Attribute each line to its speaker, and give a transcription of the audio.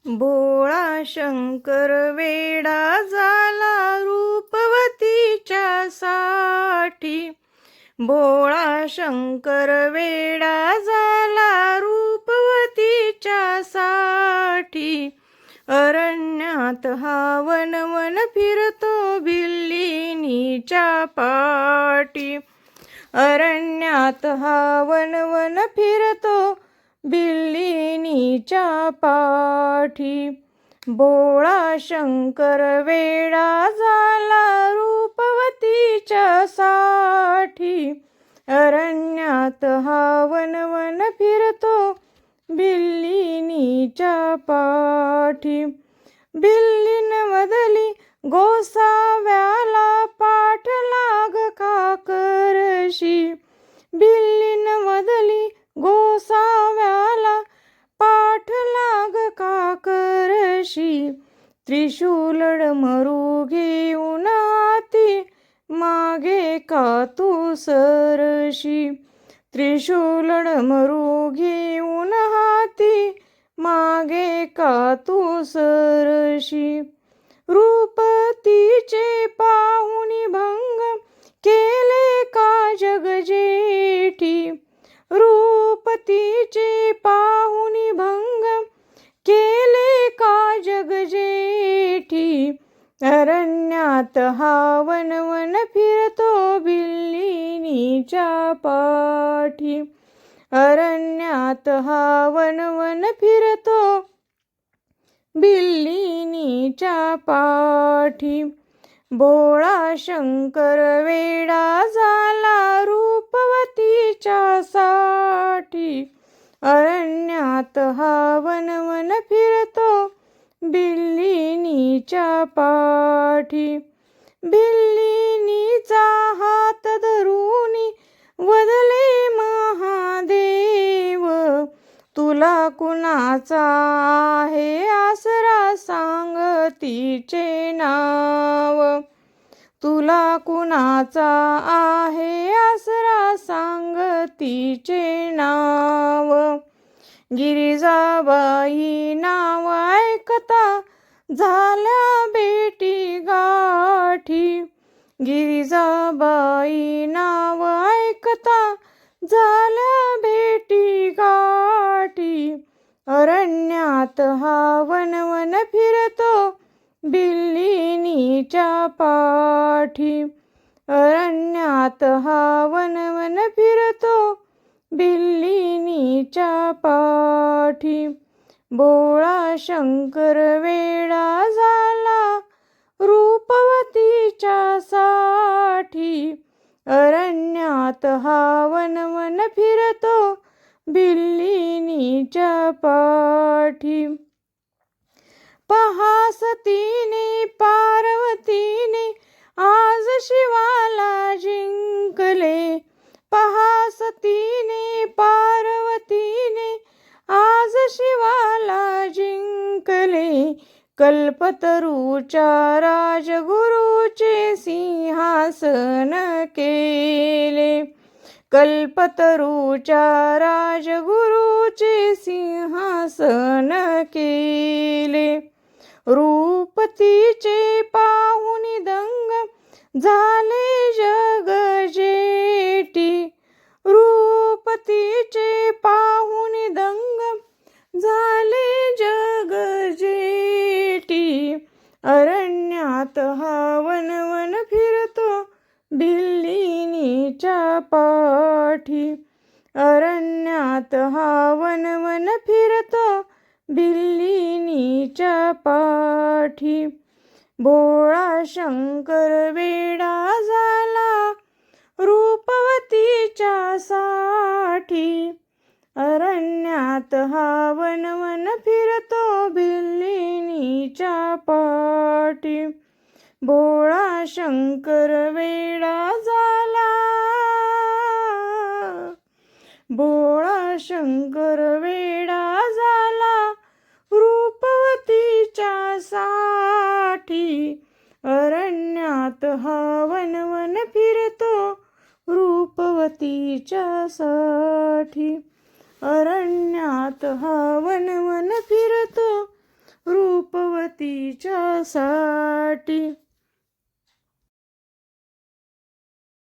Speaker 1: भोळा शंकर वेडा झाला रूपवतीच्या साठी. भोळा शंकर वेडा झाला रूपवतीच्या साठी. अरण्यात हा वन फिरतो भिल्लिनीच्या पाठी. अरण्यात हा वन फिरतो भिल्लिनीच्या पाठी. भोळा शंकर वेडा झाला रूपवतीच्या साठी. अरण्यात हा वन फिरतो भिल्लिनीच्या पाठी. भिल्लीन मधली गोसाव्याला पाठ लाग काकरशी. भिल्लीन मधली गोसाव्याला पाठ लाग काकरशी. त्रिशूल डमरू घेऊन हाती मागे का तू सरशी. त्रिशूल डमरू घेऊन हाती मागे का तू सरशी. रूप तिचे पाहुणी भंग केले का जगजेठी. रूप तिचे पाहुणी भंग केले का जगजेठी. अरण्यात हा वन फिरतो भिल्लिनीच्या पाठी. अरण्यात हा वन फिरतो भिल्लिनीच्या पाठी. भोळा शंकर वेडा झाला रूपवतीच्या साठी. अरण्यात हा वन फिरतो भिल्लिनीच्या पाठी. भिल्लिनीचा हात धरूनी वदले महादेव. तुला कुणाचा आहे आसरा सांग तिचे नाव. तुला कुणाचा आहे आसरा सांग तिचे नाव. गिरिजाबाई नाव ऐकता झाल्या बेटी गाठी. गिरिजाबाई नाव ऐकता झाल्या बेटी गाठी. अरण्यात हा वन फिरतो भिल्लिनीच्या पाठी. अरण्यात हा वन फिरतो भिल्लिनीच्या पाठी. भोळा शंकर वेडा झाला रूपवतीच्या साठी. अरण्यात हा वन फिरतो भिल्लिनीच्या पाठी. पहा सतीने पार्वतीने आज शिवाला जिंकले. पहा सतीने पार्वतीने आज शिवाला जिंकले. कल्पतरूच्या राजगुरूचे सिंहासन केले. कल्पतरूच्या राजगुरूचे सिंहासन केले. रूप तिचे पाहुणी दंग झाले जगजेठी. रूप तिचे पाहुणी दंग झाले जगजेठी. अरण्यात हा वन फिरतो भिल्लिनीच्या पाठी. अरण्यात हा वन फिरतो भिल्लिनीच्या पाठी. भोळा शंकर वेडा झाला रूपवतीच्या साठी. अरण्यात हा वन फिरतो भिल्लिनीच्या पाठी. भोळा शंकर वेडा झाला. भोळा शंकर वेडा झाला रूपवतीच्या साठी. अरण्यात हा वन फिरतो रूपवतीच्या साठी. अरण्यात हा वन फिरतो तिच्यासाठी